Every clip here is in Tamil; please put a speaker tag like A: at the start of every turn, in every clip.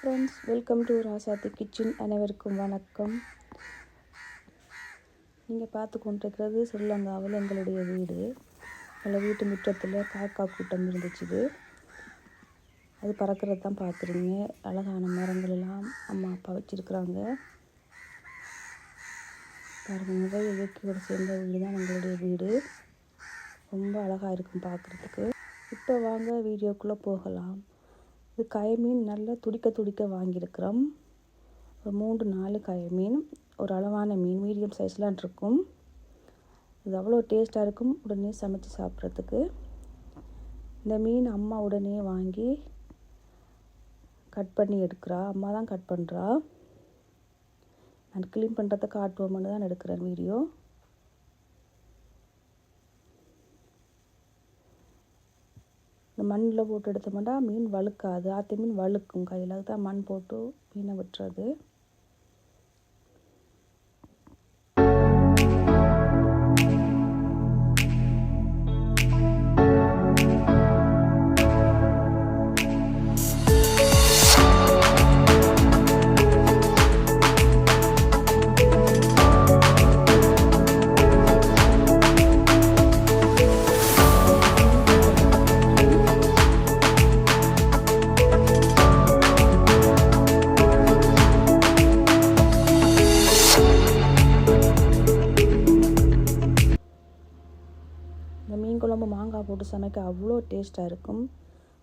A: Friends, welcome to Rasathi kitchen. அனைவருக்கும் வணக்கம். நீங்கள் பார்த்து கொண்டிருக்கிறது ஸ்ரீலங்காவில் எங்களுடைய வீடு. எங்கள் வீட்டு முற்றத்தில் காக்கா கூட்டம் இருந்துச்சு. அது பறக்கிறது தான் பார்க்குறீங்க. அழகான மரங்கள் எல்லாம் அம்மா அப்பா வச்சுருக்குறாங்க. பாருங்கள், நிறைய இயற்கையோடு சேர்ந்த வீடு தான் எங்களுடைய வீடு. ரொம்ப அழகாக இருக்கும் பார்க்குறதுக்கு. இப்போ வாங்க வீடியோக்குள்ளே போகலாம். இது கயமீன் நல்லா துடிக்க வாங்கியிருக்கிறோம். ஒரு 3-4 கயமீன், ஒரு அளவான மீன், மீடியம் சைஸ்லாம் இருக்கும். இது அவ்வளோ டேஸ்ட்டாக இருக்கும் உடனே சமைச்சு சாப்பிட்றதுக்கு. இந்த மீன் அம்மா உடனே வாங்கி கட் பண்ணி எடுக்கிறா. அம்மா தான் கட் பண்ணுறா. நான் க்ளீன் பண்ணுறதை காட்டுவோம்னு தான் எடுக்கிறேன் வீடியோ. இந்த மண்ணில் போட்டு எடுத்தோம்னா மீன் வழுக்காது. ஆற்று மீன் வழுக்கும் கையில். அதுதான் மண் போட்டு மீனை விட்டுறது. இந்த மீன் குழம்பு மாங்காய் போட்டு சமைக்க அவ்வளோ டேஸ்ட்டாக இருக்கும்.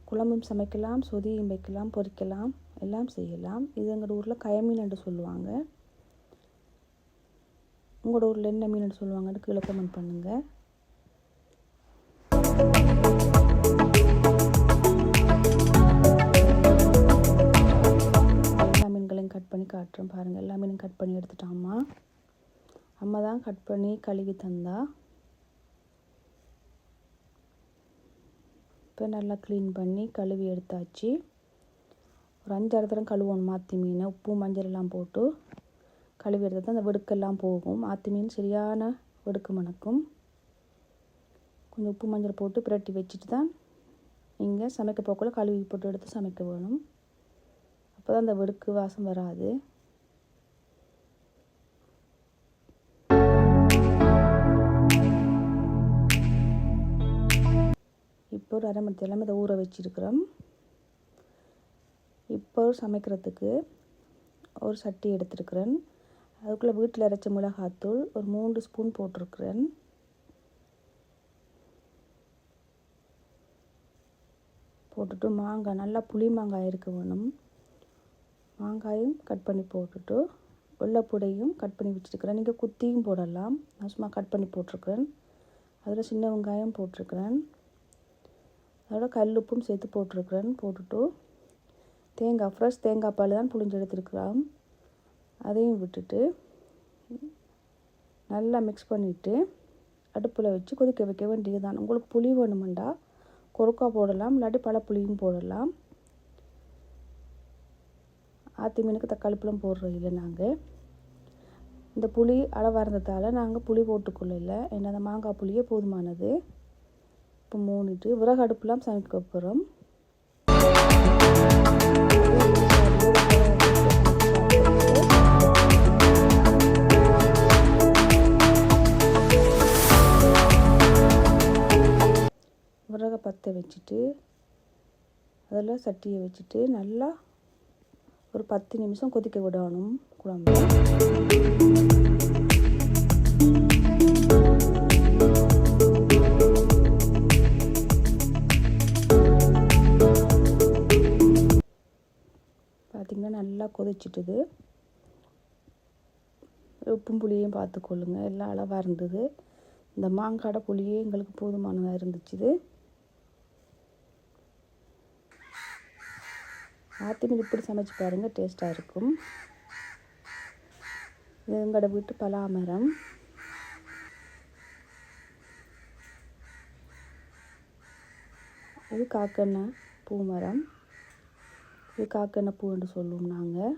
A: குழம்பும் சமைக்கலாம், சொதியும் வைக்கலாம், பொரிக்கலாம், எல்லாம் செய்யலாம். இது எங்கள் ஊரில் கயமீன் என்று சொல்லுவாங்க. உங்களோட ஊரில் என்ன மீன் சொல்லுவாங்கன்னு கீழே கமெண்ட் பண்ணுங்கள். எல்லா மீன்களையும் கட் பண்ணி காட்டுறேன் பாருங்கள். எல்லா மீனும் கட் பண்ணி எடுத்துட்டாம்மா. அம்மா தான் கட் பண்ணி கழுவி தந்தா. இப்போ நல்லா க்ளீன் பண்ணி கழுவி எடுத்தாச்சு. ஒரு 5-6 தரம் கழுவணும் ஆற்று மீனை. உப்பு மஞ்சள் எல்லாம் போட்டு கழுவி எடுத்தால் தான் அந்த வெடுக்கெல்லாம் போகும். ஆற்று மீன் சரியான வெடுக்கு மணக்கும். கொஞ்சம் உப்பு மஞ்சள் போட்டு பிரட்டி வச்சுட்டு தான் நீங்கள் சமைக்க போக்குள்ள கழுவி போட்டு எடுத்து சமைக்க வேணும். அப்போ தான் அந்த வெடுக்கு வாசம் வராது. இப்போ ஒரு அரை மணி நேரம் இதை ஊற வச்சுருக்கிறோம். இப்போ சமைக்கிறதுக்கு ஒரு சட்டி எடுத்துருக்கிறேன். அதுக்குள்ளே வீட்டில் அரைச்ச மிளகாத்தூள் ஒரு 3 ஸ்பூன் போட்டிருக்கிறேன். போட்டுட்டு மாங்காய், நல்லா புளி மாங்காய் இருக்க வேணும். மாங்காயும் கட் பண்ணி போட்டுட்டு வெள்ளைப்பூடையும் கட் பண்ணி வச்சுருக்கிறேன். நீங்கள் குத்தியும் போடலாம். நான் சும்மா கட் பண்ணி போட்டிருக்கிறேன். அதில் சின்ன வெங்காயம் போட்டிருக்கிறேன். அதோட கல் உப்பும் சேர்த்து போட்டிருக்கிறேன். போட்டுட்டு தேங்காய், ஃப்ரெஷ் தேங்காய் பால் தான் புளிஞ்சு எடுத்துருக்குறோம். அதையும் விட்டுட்டு நல்லா மிக்ஸ் பண்ணிவிட்டு அடுப்பில் வச்சு கொதிக்க வைக்க வேண்டியது தான். உங்களுக்கு புளி வேணுமெண்டா கொறுக்கா போடலாம், இல்லாட்டி பழப்புளியும் போடலாம். ஆற்று மீனுக்கு தக்காளி பழம் போடுறது இல்லை. நாங்கள் இந்த புளி அளவாக இருந்ததால் நாங்கள் புளி போட்டுக்கொள்ள. ஏன்னா அந்த மாங்காய் புளியே போதுமானது. இப்போ மூணிட்டு விறகு அடுப்புலாம் சமைக்க போகிறோம். விறகை பற்ற வச்சுட்டு அதில் சட்டியை வச்சுட்டு நல்லா ஒரு 10 நிமிஷம் கொதிக்க விடணும் குழம்பு. பார்த்திங்கன்னா நல்லா கொதிச்சிட்டுது. உப்பும் புளியையும் பார்த்துக்கொள்ளுங்க. எல்லாம் அளவாக இருந்தது. இந்த மாங்காய் புளியே எங்களுக்கு போதுமானதாக இருந்துச்சு. ஆற்று மீன் இப்படி சமைச்சு பாருங்கள், டேஸ்ட்டாக இருக்கும். இது எங்களோட வீட்டு பலாமரம். இது காக்கெண்ணெய் பூ மரம். இது காக்கெண்ணெய் பூ என்று சொல்லுவோம் நாங்கள்.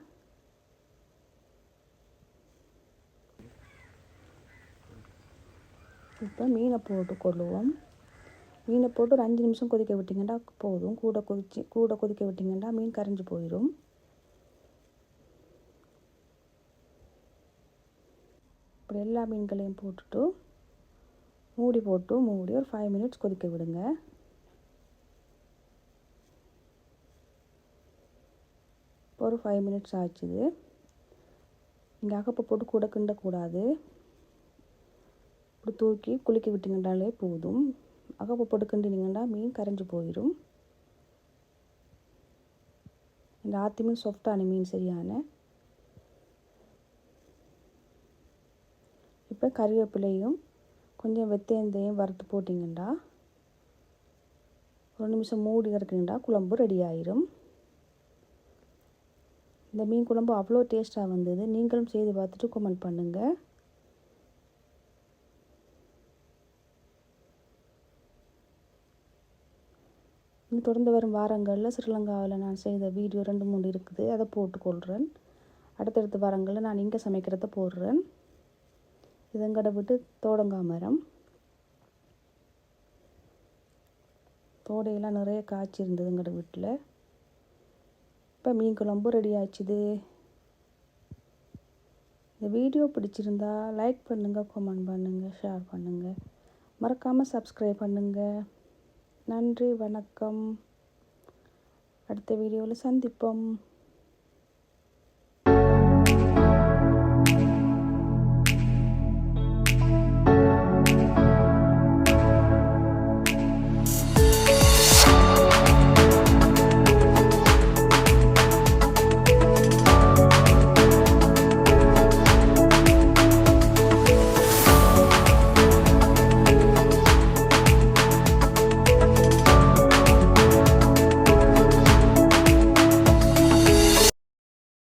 A: இப்போ மீனை போட்டு கொள்ளுவோம். மீனை போட்டு ஒரு 5 நிமிஷம் கொதிக்க விட்டிங்கன்னா போதும். கூட கொதிக்க விட்டிங்கன்னா மீன் கரைஞ்சி போயிடும். இப்படி எல்லா மீன்களையும் போட்டுட்டு மூடி ஒரு 5 மினிட்ஸ் கொதிக்க விடுங்க. ஒரு 5 மினிட்ஸ் ஆச்சுது. நீங்கள் அகப்பை போட்டு கூட கிண்டக்கூடாது. இப்படி தூக்கி குளிக்க விட்டிங்கன்னாலே போதும். அகப்பை போட்டு கிண்டினீங்கன்னா மீன் கரைஞ்சி போயிடும். இந்த ஆத்தி மீன் சாஃப்டான மீன் சரியான. இப்போ கறிவேப்பிலையும் கொஞ்சம் வெந்தயத்தையும் வறுத்து போட்டிங்கன்னா ஒரு நிமிஷம் மூடி இறக்குனீங்கன்னா குழம்பு ரெடி ஆயிரும். இந்த மீன் குழம்பு அவ்வளோ டேஸ்ட்டாக வந்தது. நீங்களும் செய்து பார்த்துட்டு கமெண்ட் பண்ணுங்கள். இன்னும் தொடர்ந்து வரும் வாரங்களில் ஸ்ரீலங்காவில் நான் செய்த வீடியோ 2-3 இருக்குது. அதை போட்டுக்கொள்கிறேன். அடுத்தடுத்த வாரங்களில் நான் இங்கே சமைக்கிறத போடுறேன். இது எங்கட விட்டு தோடங்காய் மரம். தோடையெல்லாம் நிறைய காய்ச்சி இருந்தது எங்கட வீட்டில். இப்போ மீன் குழம்பு ரெடி ஆச்சுது. இந்த வீடியோ பிடிச்சிருந்தா லைக் பண்ணுங்கள், கமெண்ட் பண்ணுங்கள், ஷேர் பண்ணுங்கள். மறக்காமல் சப்ஸ்கிரைப் பண்ணுங்கள். நன்றி, வணக்கம். அடுத்த வீடியோவில் சந்திப்போம்.